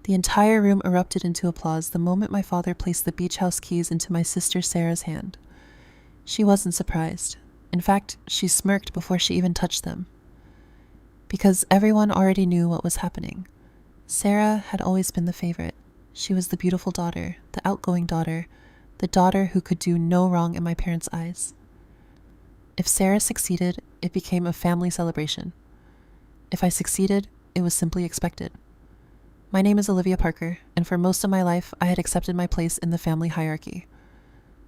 The entire room erupted into applause the moment my father placed the beach house keys into my sister Sarah's hand. She wasn't surprised. In fact, she smirked before she even touched them. Because everyone already knew what was happening. Sarah had always been the favorite. She was the beautiful daughter, the outgoing daughter, the daughter who could do no wrong in my parents' eyes. If Sarah succeeded, it became a family celebration. If I succeeded, it was simply expected. My name is Olivia Parker, and for most of my life, I had accepted my place in the family hierarchy.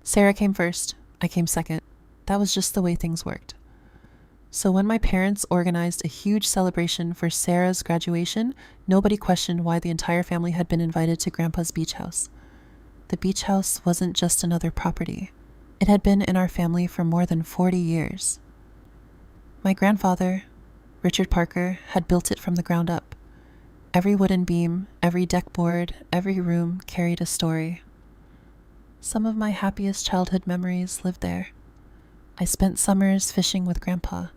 Sarah came first, I came second. That was just the way things worked. So when my parents organized a huge celebration for Sarah's graduation, nobody questioned why the entire family had been invited to Grandpa's beach house. The beach house wasn't just another property. It had been in our family for more than 40 years. My grandfather, Richard Parker, had built it from the ground up. Every wooden beam, every deck board, every room carried a story. Some of my happiest childhood memories lived there. I spent summers fishing with Grandpa.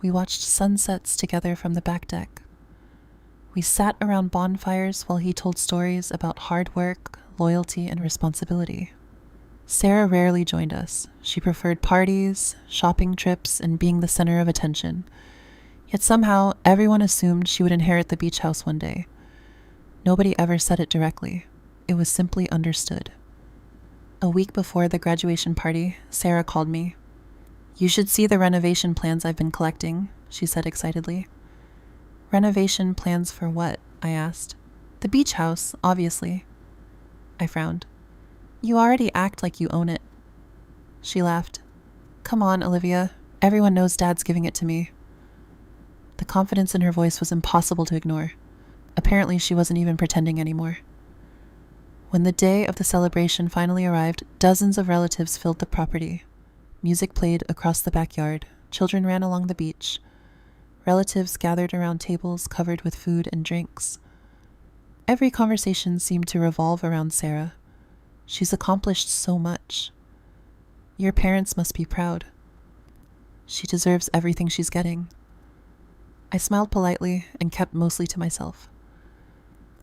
We watched sunsets together from the back deck. We sat around bonfires while he told stories about hard work, loyalty, and responsibility. Sarah rarely joined us. She preferred parties, shopping trips, and being the center of attention. Yet somehow, everyone assumed she would inherit the beach house one day. Nobody ever said it directly. It was simply understood. A week before the graduation party, Sarah called me. "You should see the renovation plans I've been collecting," she said excitedly. "Renovation plans for what?" I asked. "The beach house, obviously." I frowned. "You already act like you own it." She laughed. "Come on, Olivia. Everyone knows Dad's giving it to me." The confidence in her voice was impossible to ignore. Apparently, she wasn't even pretending anymore. When the day of the celebration finally arrived, dozens of relatives filled the property. Music played across the backyard. Children ran along the beach. Relatives gathered around tables covered with food and drinks. Every conversation seemed to revolve around Sarah. She's accomplished so much. Your parents must be proud. She deserves everything she's getting. I smiled politely and kept mostly to myself.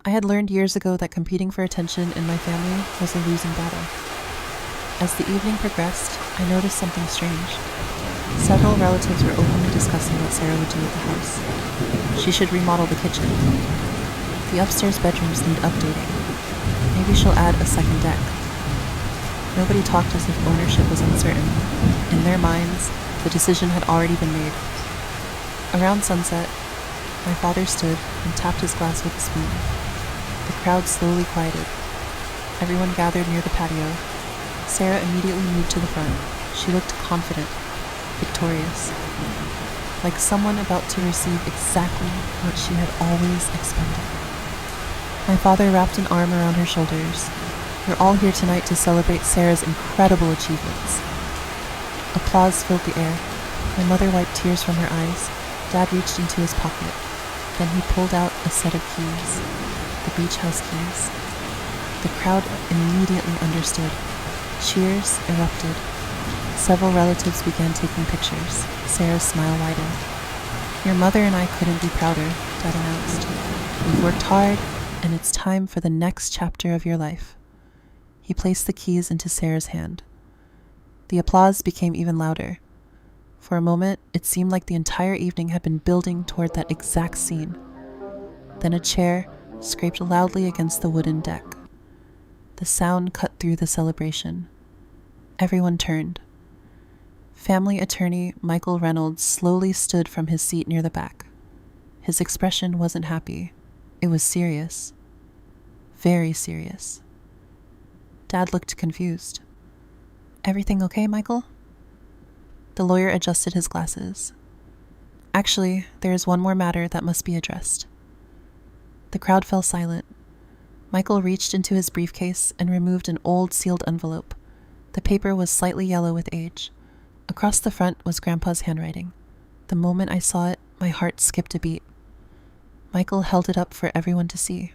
I had learned years ago that competing for attention in my family was a losing battle. As the evening progressed, I noticed something strange. Several relatives were openly discussing what Sarah would do with the house. She should remodel the kitchen. The upstairs bedrooms need updating. Maybe she'll add a second deck. Nobody talked as if ownership was uncertain. In their minds, the decision had already been made. Around sunset, my father stood and tapped his glass with a spoon. The crowd slowly quieted. Everyone gathered near the patio. Sarah immediately moved to the front. She looked confident, victorious, like someone about to receive exactly what she had always expected. My father wrapped an arm around her shoulders. "We're all here tonight to celebrate Sarah's incredible achievements." Applause filled the air. My mother wiped tears from her eyes. Dad reached into his pocket. Then he pulled out a set of keys, the beach house keys. The crowd immediately understood. Cheers erupted. Several relatives began taking pictures. Sarah's smile widened. "Your mother and I couldn't be prouder," Dad announced. "We've worked hard, and it's time for the next chapter of your life." He placed the keys into Sarah's hand. The applause became even louder. For a moment, it seemed like the entire evening had been building toward that exact scene. Then a chair scraped loudly against the wooden deck. The sound cut through the celebration. Everyone turned. Family attorney Michael Reynolds slowly stood from his seat near the back. His expression wasn't happy. It was serious. Very serious. Dad looked confused. "Everything okay, Michael?" The lawyer adjusted his glasses. "Actually, there is one more matter that must be addressed." The crowd fell silent. Michael reached into his briefcase and removed an old sealed envelope. The paper was slightly yellow with age. Across the front was Grandpa's handwriting. The moment I saw it, my heart skipped a beat. Michael held it up for everyone to see.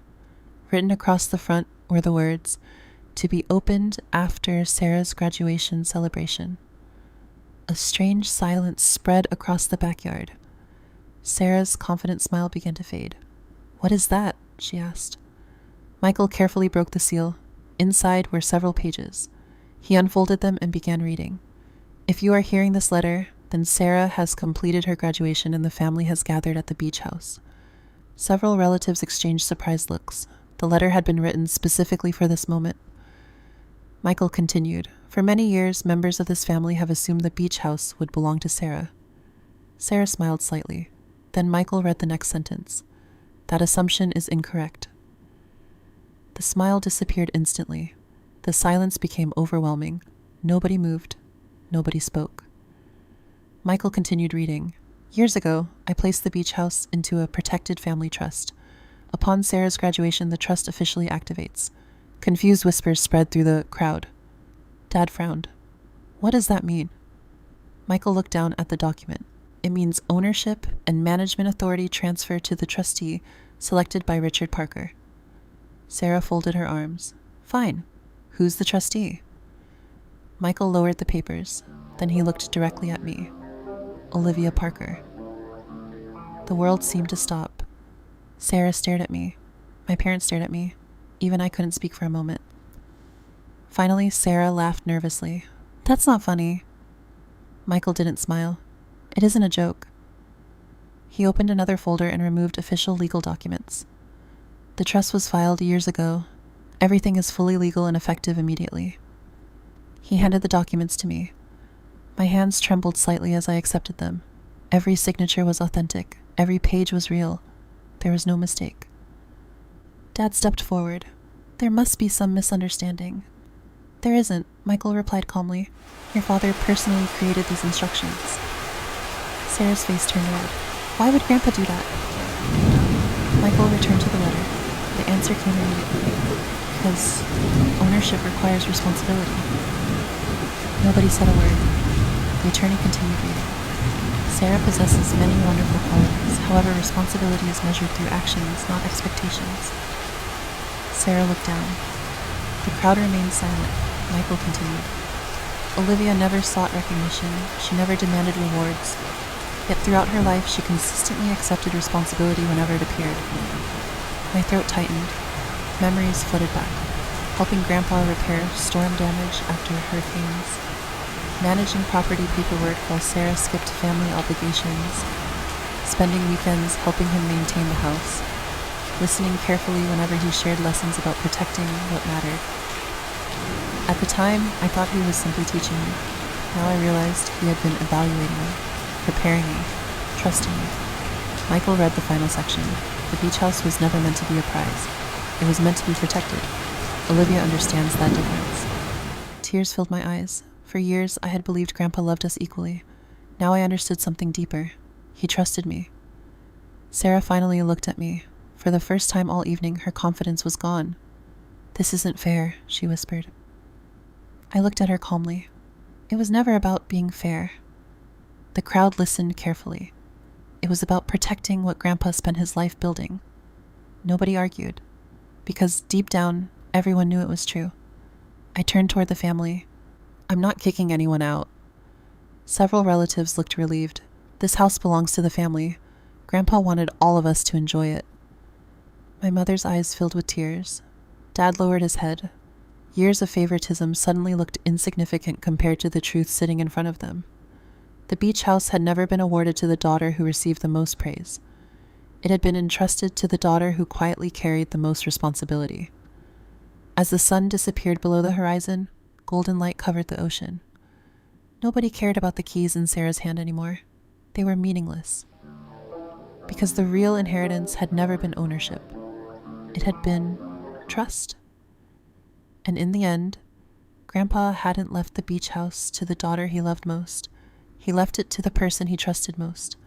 Written across the front were the words, "To be opened after Sarah's graduation celebration." A strange silence spread across the backyard. Sarah's confident smile began to fade. "What is that?" she asked. Michael carefully broke the seal. Inside were several pages. He unfolded them and began reading. If you are hearing this letter, then Sarah has completed her graduation and the family has gathered at the beach house. Several relatives exchanged surprised looks. The letter had been written specifically for this moment. Michael continued, For many years, members of this family have assumed the beach house would belong to Sarah. Sarah smiled slightly. Then Michael read the next sentence. That assumption is incorrect. The smile disappeared instantly. The silence became overwhelming. Nobody moved. Nobody spoke. Michael continued reading. Years ago, I placed the beach house into a protected family trust. Upon Sarah's graduation, the trust officially activates. Confused whispers spread through the crowd. Dad frowned. What does that mean? Michael looked down at the document. It means ownership and management authority transfer to the trustee selected by Richard Parker. Sarah folded her arms. Fine. Who's the trustee? Michael lowered the papers. Then he looked directly at me. Olivia Parker. The world seemed to stop. Sarah stared at me. My parents stared at me. Even I couldn't speak for a moment. Finally, Sarah laughed nervously. That's not funny. Michael didn't smile. It isn't a joke. He opened another folder and removed official legal documents. The trust was filed years ago. Everything is fully legal and effective immediately. He handed the documents to me. My hands trembled slightly as I accepted them. Every signature was authentic. Every page was real. There was no mistake. Dad stepped forward. There must be some misunderstanding. There isn't, Michael replied calmly. Your father personally created these instructions. Sarah's face turned red. Why would Grandpa do that? Michael returned to the letter. The answer came immediately. Because ownership requires responsibility. Nobody said a word. The attorney continued reading. Sarah possesses many wonderful qualities. However, responsibility is measured through actions, not expectations. Sarah looked down. The crowd remained silent. Michael continued. Olivia never sought recognition. She never demanded rewards. Yet throughout her life, she consistently accepted responsibility whenever it appeared. My throat tightened. Memories flooded back. Helping Grandpa repair storm damage after hurricanes. Managing property paperwork while Sarah skipped family obligations. Spending weekends helping him maintain the house. Listening carefully whenever he shared lessons about protecting what mattered. At the time, I thought he was simply teaching me. Now I realized he had been evaluating me, preparing me, trusting me. Michael read the final section. The beach house was never meant to be a prize. It was meant to be protected. Olivia understands that difference. Tears filled my eyes. For years, I had believed Grandpa loved us equally. Now I understood something deeper. He trusted me. Sarah finally looked at me. For the first time all evening, her confidence was gone. This isn't fair, she whispered. I looked at her calmly. It was never about being fair. The crowd listened carefully. It was about protecting what Grandpa spent his life building. Nobody argued, because deep down, everyone knew it was true. I turned toward the family. I'm not kicking anyone out. Several relatives looked relieved. This house belongs to the family. Grandpa wanted all of us to enjoy it. My mother's eyes filled with tears. Dad lowered his head. Years of favoritism suddenly looked insignificant compared to the truth sitting in front of them. The beach house had never been awarded to the daughter who received the most praise. It had been entrusted to the daughter who quietly carried the most responsibility. As the sun disappeared below the horizon, golden light covered the ocean. Nobody cared about the keys in Sarah's hand anymore. They were meaningless. Because the real inheritance had never been ownership. It had been trust. And in the end, Grandpa hadn't left the beach house to the daughter he loved most. He left it to the person he trusted most.